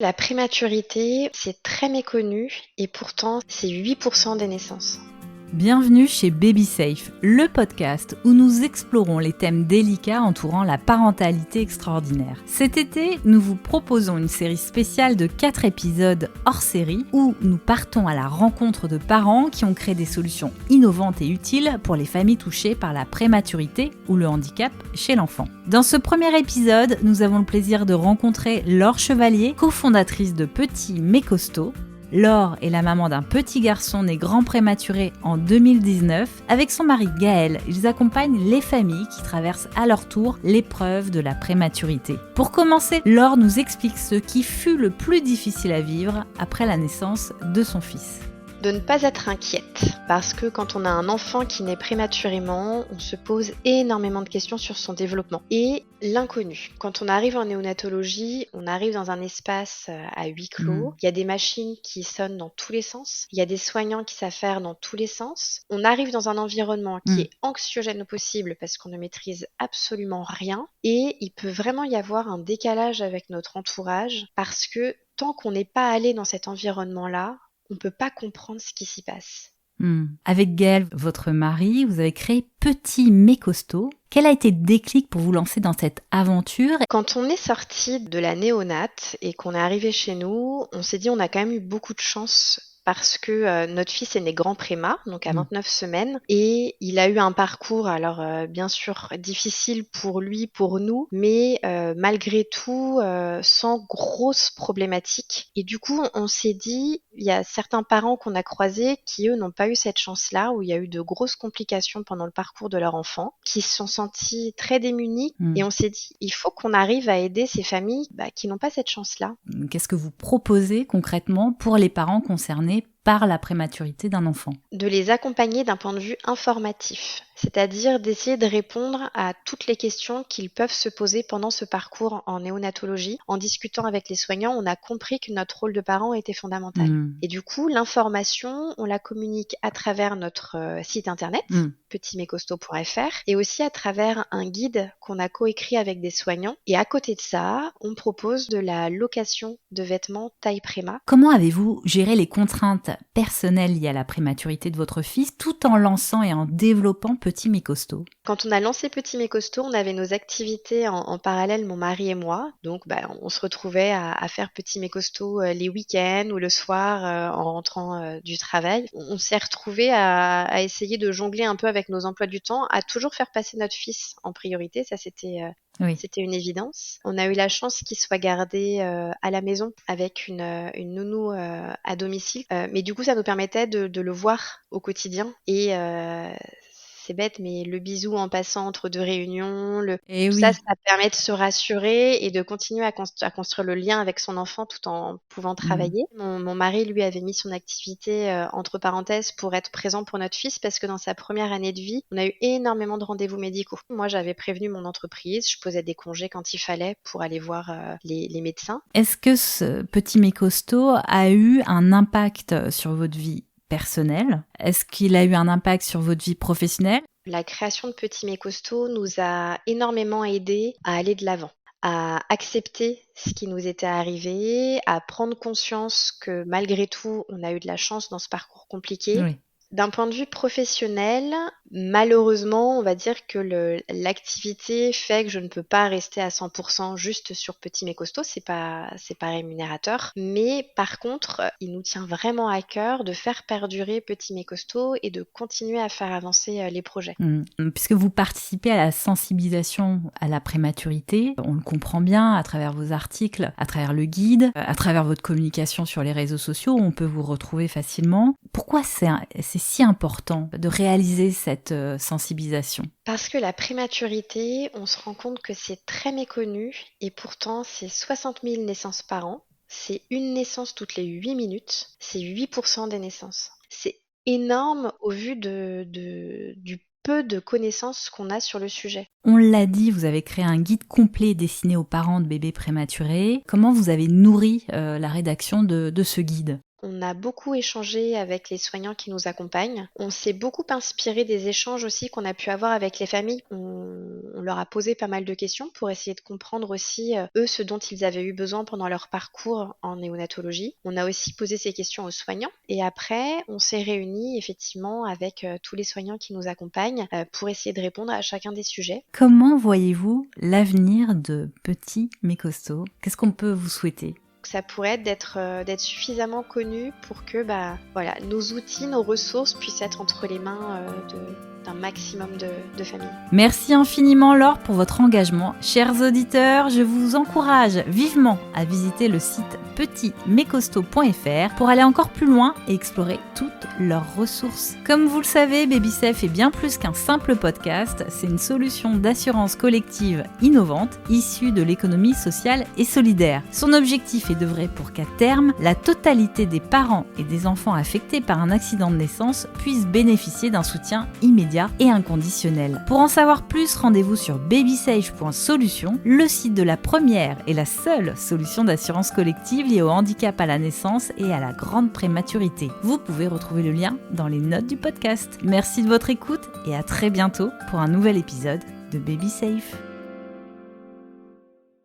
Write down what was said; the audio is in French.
La prématurité, c'est très méconnu et pourtant, c'est 8% des naissances. Bienvenue chez Baby Safe, le podcast où nous explorons les thèmes délicats entourant la parentalité extraordinaire. Cet été, nous vous proposons une série spéciale de 4 épisodes hors série où nous partons à la rencontre de parents qui ont créé des solutions innovantes et utiles pour les familles touchées par la prématurité ou le handicap chez l'enfant. Dans ce premier épisode, nous avons le plaisir de rencontrer Laure Chevalier, cofondatrice de Petit mais Costaud. Laure est la maman d'un petit garçon né grand prématuré en 2019. Avec son mari Gaël, ils accompagnent les familles qui traversent à leur tour l'épreuve de la prématurité. Pour commencer, Laure nous explique ce qui fut le plus difficile à vivre après la naissance de son fils. De ne pas être inquiète, parce que quand on a un enfant qui naît prématurément, on se pose énormément de questions sur son développement et l'inconnu. Quand on arrive en néonatologie, on arrive dans un espace à huis clos, il y a des machines qui sonnent dans tous les sens, il y a des soignants qui savent faire dans tous les sens, on arrive dans un environnement qui est anxiogène au possible parce qu'on ne maîtrise absolument rien et il peut vraiment y avoir un décalage avec notre entourage parce que tant qu'on n'est pas allé dans cet environnement-là, on ne peut pas comprendre ce qui s'y passe. Avec Gaël, votre mari, vous avez créé Petit mais Costaud. Quel a été le déclic pour vous lancer dans cette aventure ? Quand on est sorti de la néonate et qu'on est arrivé chez nous, on s'est dit on a quand même eu beaucoup de chance parce que notre fils est né grand préma, donc à 29 semaines, et il a eu un parcours, alors bien sûr difficile pour lui, pour nous, mais malgré tout sans grosses problématiques. Et du coup, on s'est dit, il y a certains parents qu'on a croisés qui, eux, n'ont pas eu cette chance-là, où il y a eu de grosses complications pendant le parcours de leur enfant, qui se sont sentis très démunis, et on s'est dit, il faut qu'on arrive à aider ces familles qui n'ont pas cette chance-là. Qu'est-ce que vous proposez concrètement pour les parents concernés par la prématurité d'un enfant ? De les accompagner d'un point de vue informatif, c'est-à-dire d'essayer de répondre à toutes les questions qu'ils peuvent se poser pendant ce parcours en néonatologie. En discutant avec les soignants, on a compris que notre rôle de parent était fondamental. Et du coup, l'information, on la communique à travers notre site internet, petitmaiscostauds.fr, et aussi à travers un guide qu'on a coécrit avec des soignants. Et à côté de ça, on propose de la location de vêtements taille préma. Comment avez-vous géré les contraintes personnelles liées à la prématurité de votre fils tout en lançant et en développant Petit mais Costaud ? Quand on a lancé Petit mais Costaud, on avait nos activités en parallèle, mon mari et moi. Donc on se retrouvait à faire Petit mais Costaud les week-ends ou le soir en rentrant du travail. On s'est retrouvés à essayer de jongler un peu avec nos emplois du temps, à toujours faire passer notre fils en priorité. Ça, c'était une évidence. On a eu la chance qu'il soit gardé à la maison avec une nounou à domicile. Mais du coup, ça nous permettait de le voir au quotidien. Et c'est bête, mais le bisou en passant entre deux réunions, ça permet de se rassurer et de continuer à construire le lien avec son enfant tout en pouvant travailler. Mon mari, lui, avait mis son activité entre parenthèses pour être présent pour notre fils parce que dans sa première année de vie, on a eu énormément de rendez-vous médicaux. Moi, j'avais prévenu mon entreprise, je posais des congés quand il fallait pour aller voir les médecins. Est-ce que ce Petit mais Costaud a eu un impact sur votre vie personnelle ? Est-ce qu'il a eu un impact sur votre vie professionnelle ? La création de Petit mais Costaud nous a énormément aidés à aller de l'avant, à accepter ce qui nous était arrivé, à prendre conscience que malgré tout, on a eu de la chance dans ce parcours compliqué. Oui. D'un point de vue professionnel, malheureusement, on va dire que l'activité fait que je ne peux pas rester à 100% juste sur Petit mais Costaud, c'est pas rémunérateur. Mais par contre, il nous tient vraiment à cœur de faire perdurer Petit mais Costaud et de continuer à faire avancer les projets. Puisque vous participez à la sensibilisation à la prématurité, on le comprend bien à travers vos articles, à travers le guide, à travers votre communication sur les réseaux sociaux, on peut vous retrouver facilement. Pourquoi c'est si important de réaliser cette sensibilisation ? Parce que la prématurité, on se rend compte que c'est très méconnu et pourtant c'est 60 000 naissances par an. C'est une naissance toutes les 8 minutes. C'est 8% des naissances. C'est énorme au vu du peu de connaissances qu'on a sur le sujet. On l'a dit, vous avez créé un guide complet destiné aux parents de bébés prématurés. Comment vous avez nourri la rédaction de ce guide ? On a beaucoup échangé avec les soignants qui nous accompagnent. On s'est beaucoup inspiré des échanges aussi qu'on a pu avoir avec les familles. On leur a posé pas mal de questions pour essayer de comprendre aussi, eux, ce dont ils avaient eu besoin pendant leur parcours en néonatologie. On a aussi posé ces questions aux soignants et après, on s'est réunis effectivement avec tous les soignants qui nous accompagnent pour essayer de répondre à chacun des sujets. Comment voyez-vous l'avenir de Petit mais Costaud ? Qu'est-ce qu'on peut vous souhaiter ? Ça pourrait être d'être suffisamment connu pour que nos outils, nos ressources puissent être entre les mains d'un maximum de familles. Merci infiniment Laure pour votre engagement. Chers auditeurs, je vous encourage vivement à visiter le site petitmaiscostauds.fr pour aller encore plus loin et explorer toutes leurs ressources. Comme vous le savez, BabySafe est bien plus qu'un simple podcast, c'est une solution d'assurance collective innovante issue de l'économie sociale et solidaire. Son objectif est d'œuvrer pour qu'à terme, la totalité des parents et des enfants affectés par un accident de naissance puissent bénéficier d'un soutien immédiat et inconditionnel. Pour en savoir plus, rendez-vous sur babysafe.solution, le site de la première et la seule solution d'assurance collective liée au handicap à la naissance et à la grande prématurité. Vous pouvez retrouver le lien dans les notes du podcast. Merci de votre écoute et à très bientôt pour un nouvel épisode de BabySafe.